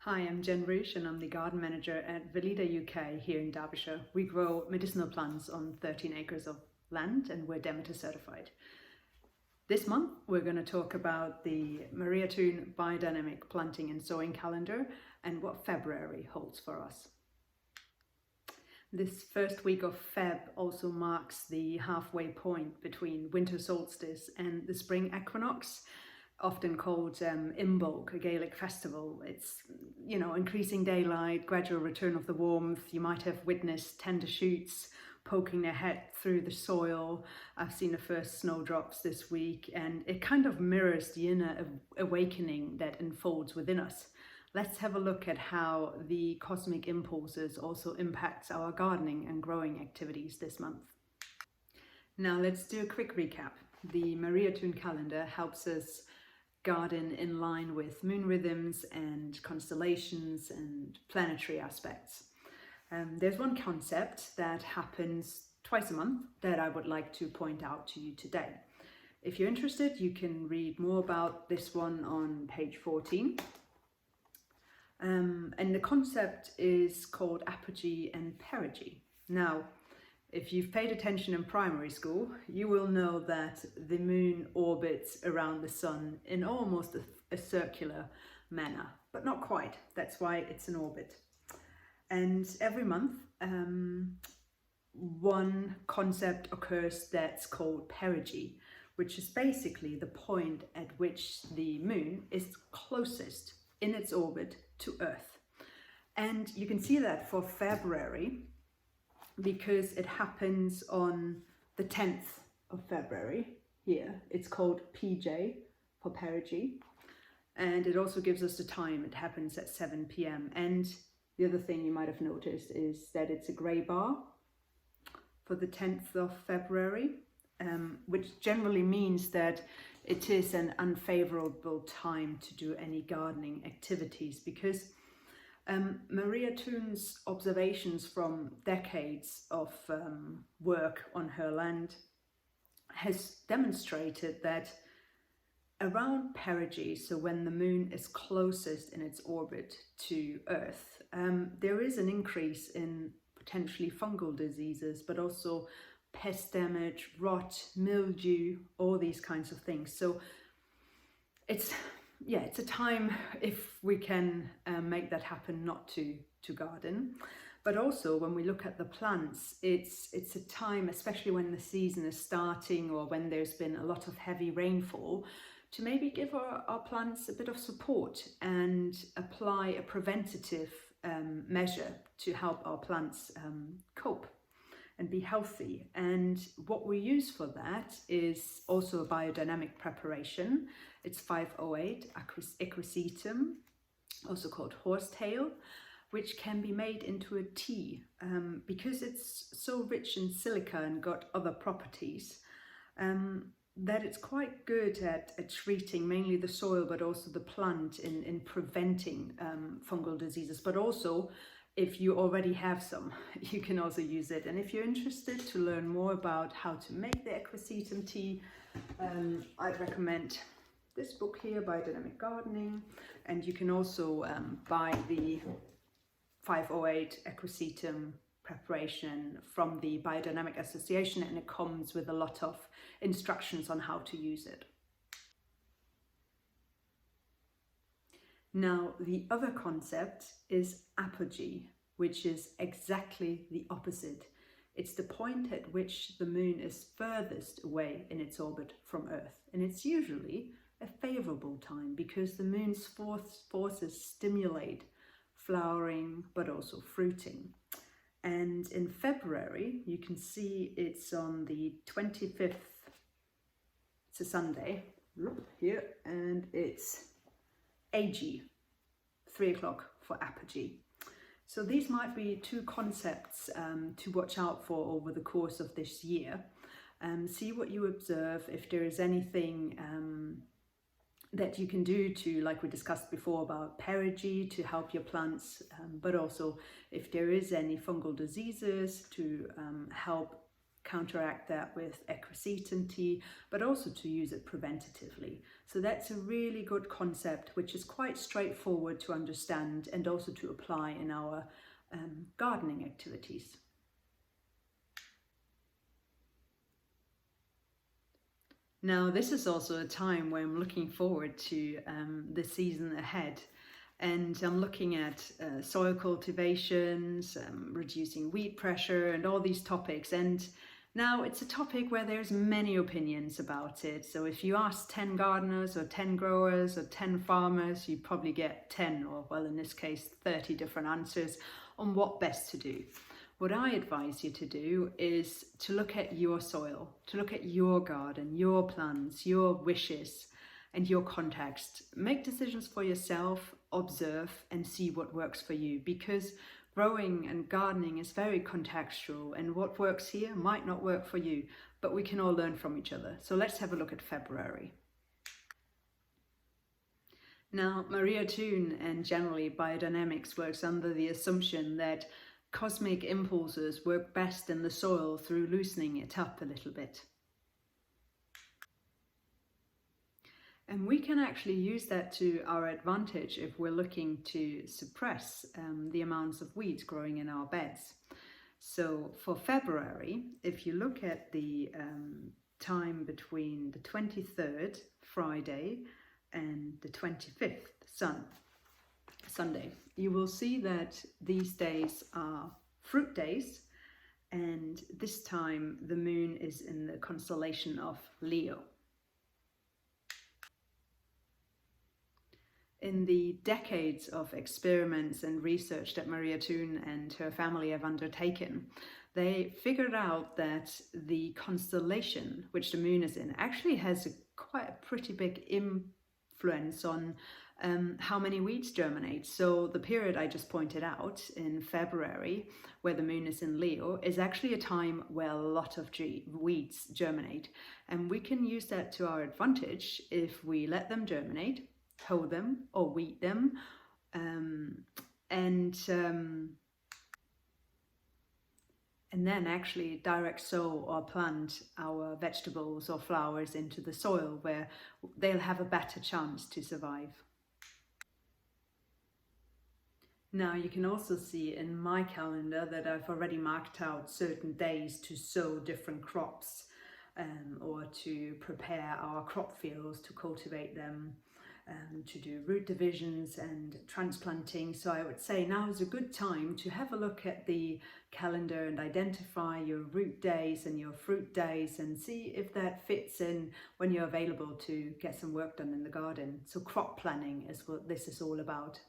Hi, I'm Jen Ruge and I'm the Garden Manager at Weleda UK here in Derbyshire. We grow medicinal plants on 13 acres of land and we're Demeter certified. This month we're going to talk about the Thun Biodynamic Planting and Sowing Calendar and what February holds for us. This first week of Feb also marks the halfway point between winter solstice and the spring equinox, often called Imbolc, a Gaelic festival. It's, increasing daylight, gradual return of the warmth. You might have witnessed tender shoots poking their head through the soil. I've seen the first snowdrops this week, and it kind of mirrors the inner awakening that unfolds within us. Let's have a look at how the cosmic impulses also impacts our gardening and growing activities this month. Now let's do a quick recap. The Thun calendar helps us garden in line with moon rhythms and constellations and planetary aspects. There's one concept that happens twice a month that I would like to point out to you today. If you're interested, you can read more about this one on page 14. And the concept is called Apogee and Perigee. Now, if you've paid attention in primary school, you will know that the moon orbits around the sun in almost a circular manner, but not quite. That's why it's an orbit. And every month, one concept occurs that's called Perigee, which is basically the point at which the moon is closest in its orbit to Earth. And you can see that for February, because it happens on the 10th of February here. It's called PJ for Perigee. And it also gives us the time. It happens at 7 p.m. And the other thing you might have noticed is that it's a grey bar for the 10th of February, which generally means that it is an unfavorable time to do any gardening activities, because Thun's observations from decades of work on her land has demonstrated that around Perigee, so when the moon is closest in its orbit to Earth, there is an increase in potentially fungal diseases, but also pest damage, rot, mildew, all these kinds of things. So it's a time, if we can make that happen, not to garden. But also when we look at the plants, it's a time, especially when the season is starting or when there's been a lot of heavy rainfall, to maybe give our plants a bit of support and apply a preventative measure to help our plants cope and be healthy. And what we use for that is also a biodynamic preparation. It's 508 equisetum, also called horsetail, which can be made into a tea because it's so rich in silica and got other properties that it's quite good at treating mainly the soil, but also the plant in preventing fungal diseases. But also, if you already have some, you can also use it. And if you're interested to learn more about how to make the equisetum tea, I'd recommend this book here, Biodynamic Gardening, and you can also buy the 508 equisetum preparation from the Biodynamic Association, and it comes with a lot of instructions on how to use it. Now, the other concept is Apogee, which is exactly the opposite. It's the point at which the moon is furthest away in its orbit from Earth. And it's usually a favorable time because the moon's forces stimulate flowering, but also fruiting. And in February, you can see it's on the 25th, it's a Sunday, here, and it's AG, 3 o'clock for Apogee. So these might be two concepts to watch out for over the course of this year. See what you observe, if there is anything that you can do to, like we discussed before about Perigee, to help your plants, but also if there is any fungal diseases to help counteract that with equiseton tea, but also to use it preventatively. So that's a really good concept, which is quite straightforward to understand and also to apply in our gardening activities. Now, this is also a time where I'm looking forward to the season ahead. And I'm looking at soil cultivations, reducing weed pressure and all these topics. And now it's a topic where there's many opinions about it. So if you ask 10 gardeners or 10 growers or 10 farmers, you probably get 10, or well, in this case, 30 different answers on what best to do. What I advise you to do is to look at your soil, to look at your garden, your plants, your wishes, and your context. Make decisions for yourself, observe, and see what works for you, because growing and gardening is very contextual, and what works here might not work for you, but we can all learn from each other. So let's have a look at February. Now, Maria Thun and generally biodynamics works under the assumption that cosmic impulses work best in the soil through loosening it up a little bit. And we can actually use that to our advantage if we're looking to suppress the amounts of weeds growing in our beds. So for February, if you look at the time between the 23rd, Friday, and the 25th, Sunday, you will see that these days are fruit days, and this time the moon is in the constellation of Leo. In the decades of experiments and research that Maria Thun and her family have undertaken, they figured out that the constellation which the moon is in actually has quite a pretty big influence on how many weeds germinate. So the period I just pointed out in February, where the moon is in Leo, is actually a time where a lot of weeds germinate. And we can use that to our advantage if we let them germinate, hoe them or weed them, and then actually direct sow or plant our vegetables or flowers into the soil, where they'll have a better chance to survive. Now you can also see in my calendar that I've already marked out certain days to sow different crops, or to prepare our crop fields, to cultivate them, to do root divisions and transplanting. So I would say now is a good time to have a look at the calendar and identify your root days and your fruit days and see if that fits in when you're available to get some work done in the garden. So crop planning is what this is all about.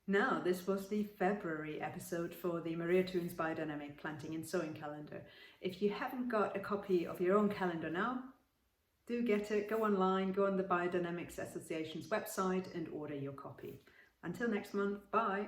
Now, this was the February episode for the Maria Thun's Biodynamic Planting and Sowing Calendar. If you haven't got a copy of your own calendar now, do get it. Go online, go on the Biodynamics Association's website and order your copy. Until next month, bye.